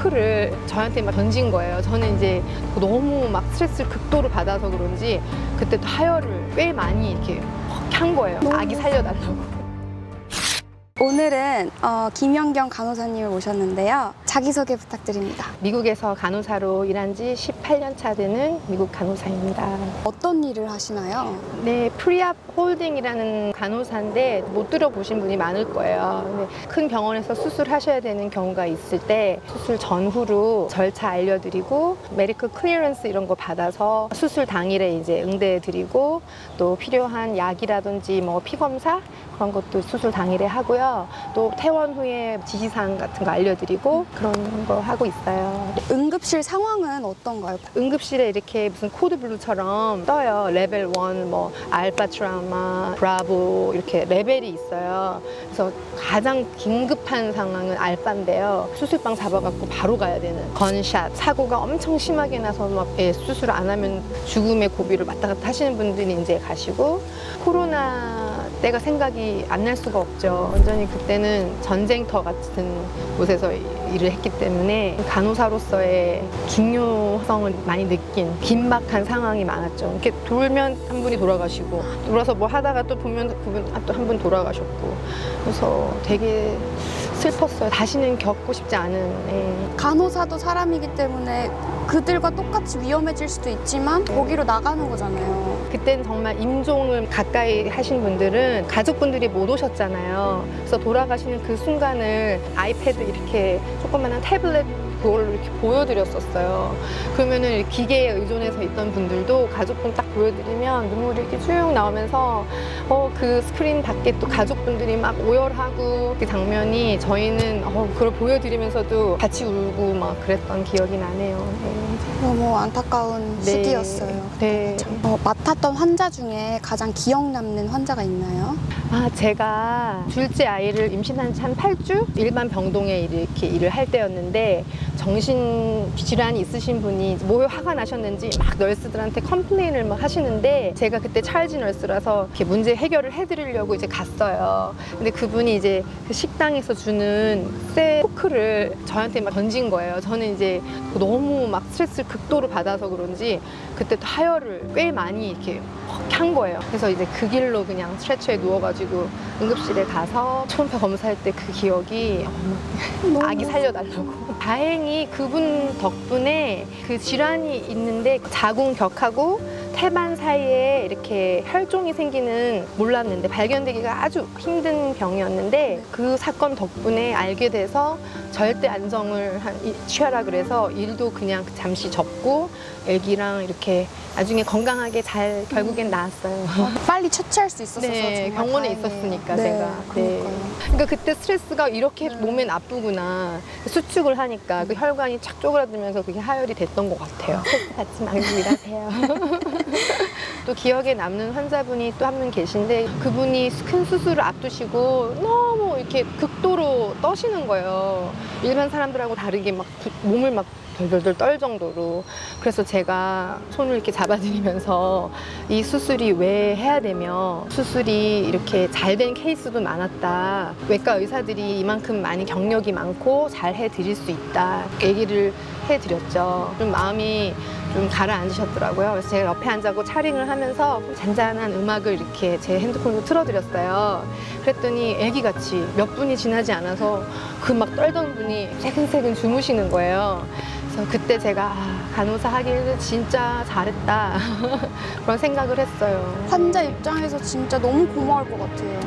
포크를 저한테 막 던진 거예요. 저는 이제 너무 막 스트레스를 극도로 받아서 그런지 그때 또 하혈을 꽤 많이 이렇게 퍽 한 거예요. 아기 살려달라고. 오늘은 김연경 간호사님을 모셨는데요. 자기소개 부탁드립니다. 미국에서 간호사로 일한 지 18년 차 되는 미국 간호사입니다. 어떤 일을 하시나요? 네, 프리압 홀딩이라는 간호사인데 못 들어보신 분이 많을 거예요. 근데 큰 병원에서 수술하셔야 되는 경우가 있을 때 수술 전후로 절차 알려드리고 메디컬 클리어런스 이런 거 받아서 수술 당일에 이제 응대해드리고 또 필요한 약이라든지 뭐 피검사 그런 것도 수술 당일에 하고요. 또 퇴원 후에 지시사항 같은 거 알려드리고 그런 거 하고 있어요. 응급실 상황은 어떤가요? 응급실에 이렇게 무슨 코드블루처럼 떠요. 레벨 1, 뭐 알파 트라우마, 브라보 이렇게 레벨이 있어요. 그래서 가장 긴급한 상황은 알파인데요. 수술방 잡아갖고 바로 가야 되는 건샷, 사고가 엄청 심하게 나서 막 수술 안 하면 죽음의 고비를 왔다 갔다 하시는 분들이 이제 가시고 코로나 때가 생각이 안 날 수가 없죠. 완전히 그때는 전쟁터 같은 곳에서 일을 했기 때문에 간호사로서의 중요성을 많이 느낀 긴박한 상황이 많았죠. 이렇게 돌면 한 분이 돌아가시고 돌아서 뭐 하다가 또 보면 그분 또 한 분 돌아가셨고 그래서 되게 슬펐어요. 다시는 겪고 싶지 않은. 간호사도 사람이기 때문에 그들과 똑같이 위험해질 수도 있지만 거기로 나가는 거잖아요. 그때는 정말 임종을 가까이 하신 분들은 가족분들이 못 오셨잖아요. 그래서 돌아가시는 그 순간을 아이패드 이렇게 조그마한 태블릿 그걸 이렇게 보여드렸었어요. 그러면은 기계에 의존해서 있던 분들도 가족분 딱 보여드리면 눈물이 이렇게 쭉 나오면서 그 스크린 밖에 또 가족분들이 막 오열하고 그 장면이 저희는 그걸 보여드리면서도 같이 울고 막 그랬던 기억이 나네요. 네. 너무 안타까운 네. 시기였어요. 네. 맡았던 환자 중에 가장 기억 남는 환자가 있나요? 제가 둘째 아이를 임신한 지 한 8주? 일반 병동에 이렇게 일을 할 때였는데 정신 질환이 있으신 분이 뭐 화가 나셨는지 막 널스들한테 컴플레인을 막 하시는데 제가 그때 차일드 널스라서 이렇게 문제 해결을 해드리려고 이제 갔어요. 근데 그분이 이제 그 식당에서 주는 쇠 포크를 저한테 막 던진 거예요. 저는 이제 너무 막 스트레스를 극도로 받아서 그런지 그때 또 하혈을 꽤 많이 이렇게 퍽 한 거예요. 그래서 이제 그 길로 그냥 스트레처에 누워가지고 응급실에 가서 초음파 검사할 때 그 기억이 아기 살려달라고. 다행히 그분 덕분에 그 질환이 있는데 자궁격하고 태반 사이에 이렇게 혈종이 생기는 몰랐는데 발견되기가 아주 힘든 병이었는데 그 사건 덕분에 알게 돼서 절대 안정을 취하라 그래서 일도 그냥 잠시 접고 애기랑 이렇게 나중에 건강하게 잘 결국엔 나았어요. 빨리 처치할 수 있었어서 네, 정말 병원에 다행이에요. 있었으니까 네, 제가. 네. 그러니까요. 그러니까 그때 스트레스가 이렇게 네. 몸에 나쁘구나. 수축을 하니까 그 혈관이 착 쪼그라들면서 그게 하혈이 됐던 것 같아요. 스트레스 받지 말고 일하세요. 또 기억에 남는 환자분이 또 한 분 계신데 그분이 큰 수술을 앞두시고 너무 이렇게 극도로 떠시는 거예요. 일반 사람들하고 다르게 막 몸을 막 덜덜덜 떨 정도로. 그래서 제가 손을 이렇게 잡아드리면서 이 수술이 왜 해야 되며 수술이 이렇게 잘 된 케이스도 많았다. 외과 의사들이 이만큼 많이 경력이 많고 잘 해드릴 수 있다. 얘기를 해드렸죠. 좀 마음이 좀 가라앉으셨더라고요. 그래서 제가 옆에 앉아고 차링을 하면서 잔잔한 음악을 이렇게 제 핸드폰으로 틀어드렸어요. 그랬더니 애기같이 몇 분이 지나지 않아서 그 막 떨던 분이 새근새근 주무시는 거예요. 그래서 그때 제가 간호사 하기를 진짜 잘했다 그런 생각을 했어요. 환자 입장에서 진짜 너무 고마울 것 같아요.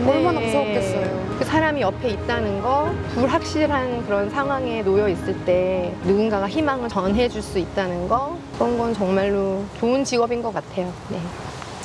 얼마나 무서웠겠어요. 그 사람이 옆에 있다는 거, 불확실한 그런 상황에 놓여 있을 때 누군가가 희망을 전해줄 수 있다는 거, 그런 건 정말로 좋은 직업인 것 같아요. 네.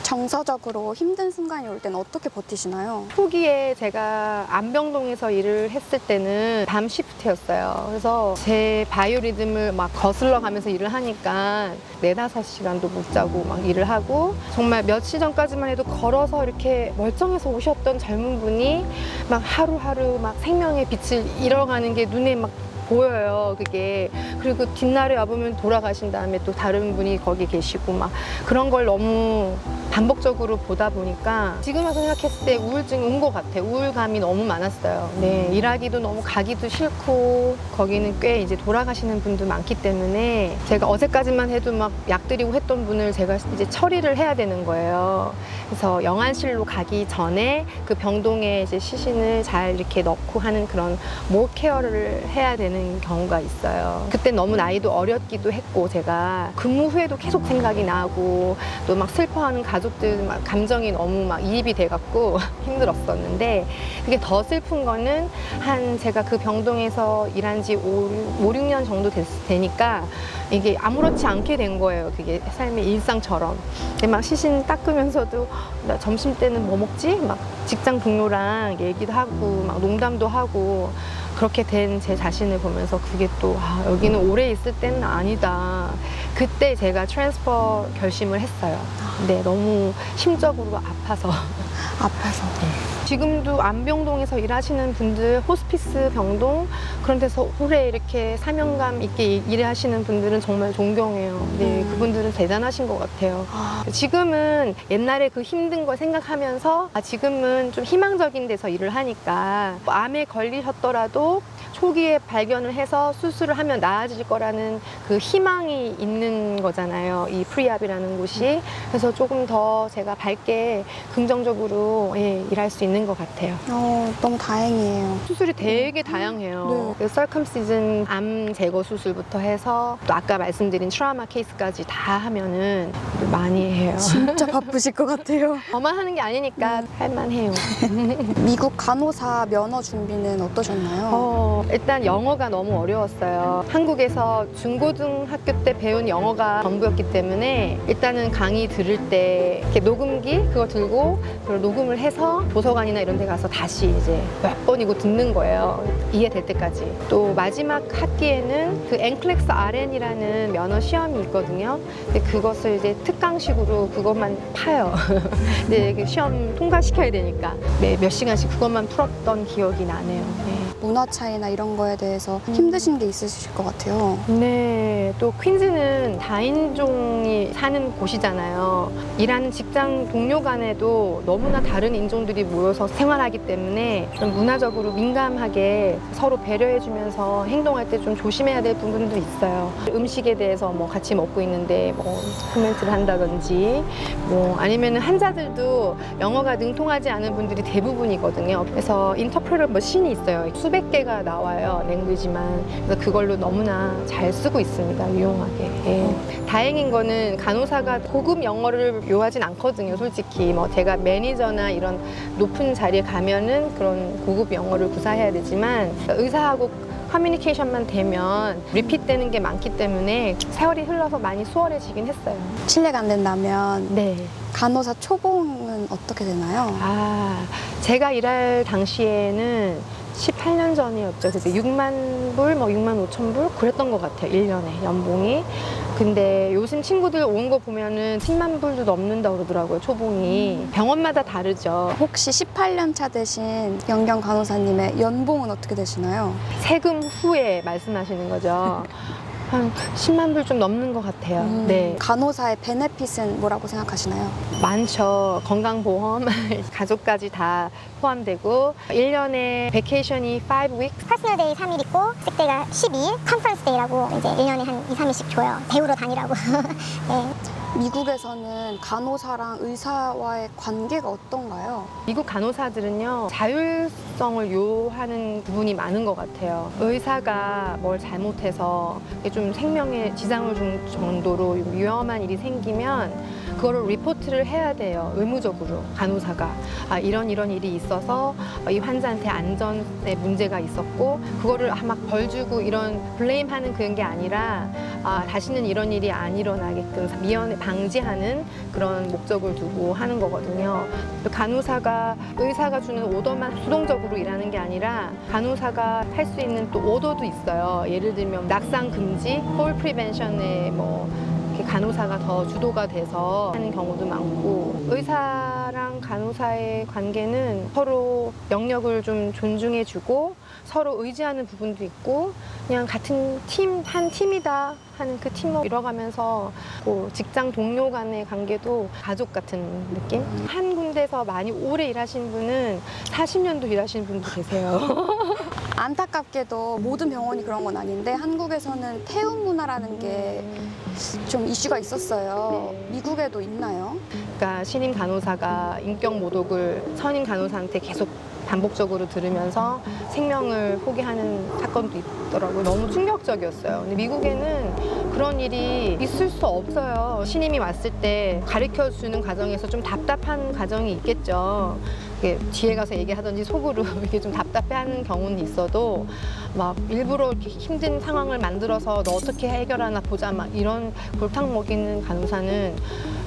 정서적으로 힘든 순간이 올 때는 어떻게 버티시나요? 초기에 제가 안병동에서 일을 했을 때는 밤 시프트였어요. 그래서 제 바이오리듬을 막 거슬러 가면서 일을 하니까 4-5시간도 못 자고 막 일을 하고 정말 며칠 전까지만 해도 걸어서 이렇게 멀쩡해서 오셨던 젊은 분이 막 하루하루 막 생명의 빛을 잃어가는 게 눈에 막 보여요, 그게. 그리고 뒷날에 와보면 돌아가신 다음에 또 다른 분이 거기 계시고 막 그런 걸 너무 반복적으로 보다 보니까 지금 와서 생각했을 때 우울증이 온 것 같아요. 우울감이 너무 많았어요. 네, 일하기도 너무 가기도 싫고 거기는 꽤 이제 돌아가시는 분도 많기 때문에 제가 어제까지만 해도 막 약드리고 했던 분을 제가 이제 처리를 해야 되는 거예요. 그래서 영안실로 가기 전에 그 병동에 이제 시신을 잘 이렇게 넣고 하는 그런 모 케어를 해야 되는 경우가 있어요. 그때 너무 나이도 어렸기도 했고 제가 근무 후에도 계속 생각이 나고 또 막 슬퍼하는 가족들 막 감정이 너무 막 이입이 돼갖고 힘들었었는데 그게 더 슬픈 거는 한 제가 그 병동에서 일한 지 5, 6년 정도 되니까 이게 아무렇지 않게 된 거예요. 그게 삶의 일상처럼. 근데 막 시신 닦으면서도 나 점심 때는 뭐 먹지? 막 직장 동료랑 얘기도 하고 막 농담도 하고 그렇게 된 제 자신을 보면서 그게 또 여기는 오래 있을 때는 아니다. 그때 제가 트랜스퍼 결심을 했어요. 네, 너무 심적으로 아파서. 아파서. 지금도 안병동에서 일하시는 분들, 호스피스 병동 그런 데서 오래 이렇게 사명감 있게 일하시는 분들은 정말 존경해요. 네, 그분들은 대단하신 것 같아요. 지금은 옛날에 그 힘든 걸 생각하면서 지금은 좀 희망적인 데서 일을 하니까 암에 걸리셨더라도 초기에 발견을 해서 수술을 하면 나아질 거라는 그 희망이 있는 거잖아요. 이 프리압이라는 곳이. 그래서 조금 더 제가 밝게 긍정적으로 일할 수 있는 것 같아요. 너무 다행이에요. 수술이 되게 다양해요. 서컴시즌 암 제거 수술부터 해서 또 아까 말씀드린 트라우마 케이스까지 다 하면은 많이 해요. 진짜 바쁘실 것 같아요. 저만 하는 게 아니니까 할만해요. 미국 간호사 면허 준비는 어떠셨나요? 일단 영어가 너무 어려웠어요. 한국에서 중고등학교 때 배운 영어가 전부였기 때문에 일단은 강의 들을 때 이렇게 녹음기 그거 들고 그걸 녹음을 해서 도서관이나 이런 데 가서 다시 이제 몇 번이고 듣는 거예요. 이해될 때까지. 또 마지막 학기에는 그 NCLEX RN이라는 면허 시험이 있거든요. 근데 그것을 이제 특강식으로 그것만 파요. 근데 그 시험 통과시켜야 되니까 몇 시간씩 그것만 풀었던 기억이 나네요. 네. 문화 차이나 이런 거에 대해서 힘드신 게 있으실 것 같아요. 네, 또 퀸즈는 다인종이 사는 곳이잖아요. 일하는 직장 동료 간에도 너무나 다른 인종들이 모여서 생활하기 때문에 좀 문화적으로 민감하게 서로 배려해주면서 행동할 때 좀 조심해야 될 부분도 있어요. 음식에 대해서 뭐 같이 먹고 있는데 뭐 코멘트를 한다든지 뭐 아니면 환자들도 영어가 능통하지 않은 분들이 대부분이거든요. 그래서 인터프레터 머신이 있어요. 수백 개가 나와요, 랭귀지만. 그래서 그걸로 너무나 잘 쓰고 있습니다, 유용하게. 예. 다행인 거는 간호사가 고급 영어를 요하진 않거든요, 솔직히. 뭐 제가 매니저나 이런 높은 자리에 가면은 그런 고급 영어를 구사해야 되지만 의사하고 커뮤니케이션만 되면 리핏되는 게 많기 때문에 세월이 흘러서 많이 수월해지긴 했어요. 실례가 안 된다면 네. 간호사 초봉은 어떻게 되나요? 제가 일할 당시에는 18년 전이었죠. 그래서 6만 불, 뭐 6만 5천 불 그랬던 것 같아요. 1년에 연봉이. 근데 요즘 친구들 온 거 보면은 10만 불도 넘는다고 그러더라고요, 초봉이. 병원마다 다르죠. 혹시 18년 차 되신 영경 간호사님의 연봉은 어떻게 되시나요? 세금 후에 말씀하시는 거죠. 한 10만 불 좀 넘는 것 같아요. 네. 간호사의 베네핏은 뭐라고 생각하시나요? 많죠. 건강보험, 가족까지 다 포함되고 1년에 베케이션이 5 weeks. 퍼스널 데이 3일 있고 식데이가 12일, 컨퍼런스 데이라고 이제 1년에 한 2, 3일씩 줘요. 배우러 다니라고. 네. 미국에서는 간호사랑 의사와의 관계가 어떤가요? 미국 간호사들은요, 자율성을 요하는 부분이 많은 것 같아요. 의사가 뭘 잘못해서 좀 생명에 지장을 준 정도로 위험한 일이 생기면 그거를 리포트를 해야 돼요. 의무적으로 간호사가 이런 일이 있어서 이 환자한테 안전에 문제가 있었고 그거를 막 벌 주고 이런 블레임하는 그런 게 아니라 다시는 이런 일이 안 일어나게끔 미연에 방지하는 그런 목적을 두고 하는 거거든요. 또 간호사가 의사가 주는 오더만 수동적으로 일하는 게 아니라 간호사가 할 수 있는 또 오더도 있어요. 예를 들면 낙상 금지, 폴 프리벤션에 뭐 간호사가 더 주도가 돼서 하는 경우도 많고 의사랑 간호사의 관계는 서로 영역을 좀 존중해주고 서로 의지하는 부분도 있고 그냥 같은 팀, 한 팀이다 하는 그 팀워크 이뤄가면서 그 직장 동료 간의 관계도 가족 같은 느낌? 한 군데서 많이 오래 일하신 분은 40년도 일하신 분도 계세요. 안타깝게도 모든 병원이 그런 건 아닌데 한국에서는 태움 문화라는 게 좀 이슈가 있었어요. 네. 미국에도 있나요? 그러니까 신임 간호사가 인격 모독을 선임 간호사한테 계속 반복적으로 들으면서 생명을 포기하는 사건도 있더라고요. 너무 충격적이었어요. 근데 미국에는 그런 일이 있을 수 없어요. 신임이 왔을 때 가르쳐주는 과정에서 좀 답답한 과정이 있겠죠. 이게 뒤에 가서 얘기하든지 속으로 이렇게 좀 답답해하는 경우는 있어도 막 일부러 이렇게 힘든 상황을 만들어서 너 어떻게 해결하나 보자 막 이런 골탕 먹이는 간호사는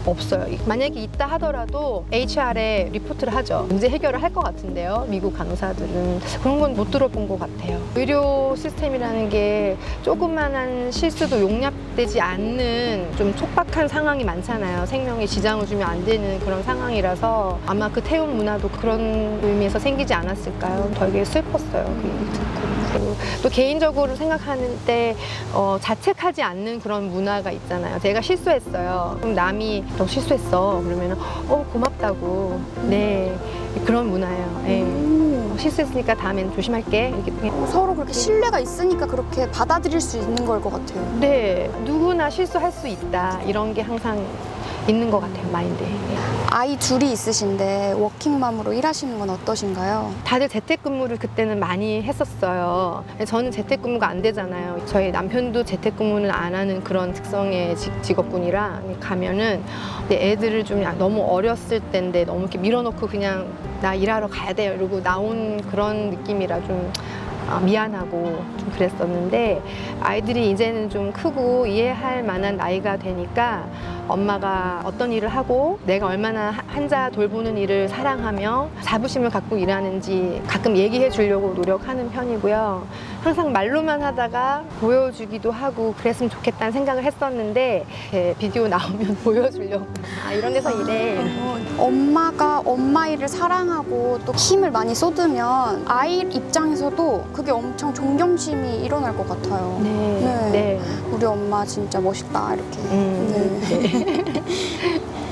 없어요. 만약에 있다 하더라도 HR에 리포트를 하죠. 문제 해결을 할 것 같은데요. 미국 간호사들은 그런 건 못 들어본 것 같아요. 의료 시스템이라는 게 조그만한 실수도 용납되지 않는 좀 촉박한 상황이 많잖아요. 생명에 지장을 주면 안 되는 그런 상황이라서 아마 그 태움 문화도 그런 의미에서 생기지 않았을까요? 되게 슬펐어요. 그 얘기 듣고. 그리고 또 개인적으로 생각하는 때 자책하지 않는 그런 문화가 있잖아요. 제가 실수했어요. 그럼 남이 너 실수했어. 그러면 고맙다고. 네. 그런 문화예요. 네. 실수했으니까 다음엔 조심할게. 이렇게. 서로 그렇게 신뢰가 있으니까 그렇게 받아들일 수 있는 걸 것 같아요. 네. 누구나 실수할 수 있다. 이런 게 항상 있는 것 같아요. 마인드에. 네. 아이 둘이 있으신데 워킹맘으로 일하시는 건 어떠신가요? 다들 재택근무를 그때는 많이 했었어요. 저는 재택근무가 안 되잖아요. 저희 남편도 재택근무는 안 하는 그런 특성의 직업군이라 가면은 애들을 좀 너무 어렸을 때인데 너무 이렇게 밀어놓고 그냥 나 일하러 가야 돼요 이러고 나온 그런 느낌이라 좀 미안하고 좀 그랬었는데 아이들이 이제는 좀 크고 이해할 만한 나이가 되니까 엄마가 어떤 일을 하고 내가 얼마나 환자 돌보는 일을 사랑하며 자부심을 갖고 일하는지 가끔 얘기해 주려고 노력하는 편이고요. 항상 말로만 하다가 보여주기도 하고 그랬으면 좋겠다는 생각을 했었는데 비디오 나오면 보여주려고 이런 데서 일해. 엄마가 엄마 일을 사랑하고 또 힘을 많이 쏟으면 아이 입장에서도 그게 엄청 존경심이 일어날 것 같아요. 네. 네. 네. 우리 엄마 진짜 멋있다 이렇게. 네.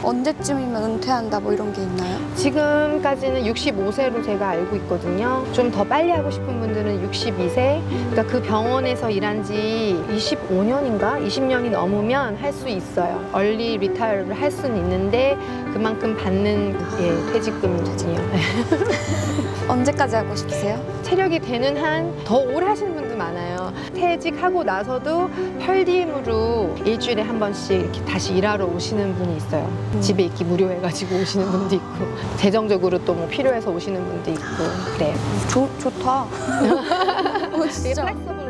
언제쯤이면 은퇴한다 뭐 이런 게 있나요? 지금까지는 65세로 제가 알고 있거든요. 좀 더 빨리 하고 싶은 분들은 62세. 그러니까 그 병원에서 일한 지 25년인가? 20년이 넘으면 할 수 있어요. 얼리 리타이어를 할 수는 있는데 그만큼 받는 퇴직금이요. 언제까지 하고 싶으세요? 체력이 되는 한 더 오래 하시는 분들 많아요. 퇴직하고 나서도 펄디움으로 일주일에 한 번씩 이렇게 다시 일하러 오시는 분이 있어요. 집에 있기 무료해가지고 오시는 분도 있고 재정적으로 또 뭐 필요해서 오시는 분도 있고 그래요. 좋다. 되게 진짜. 플렉서블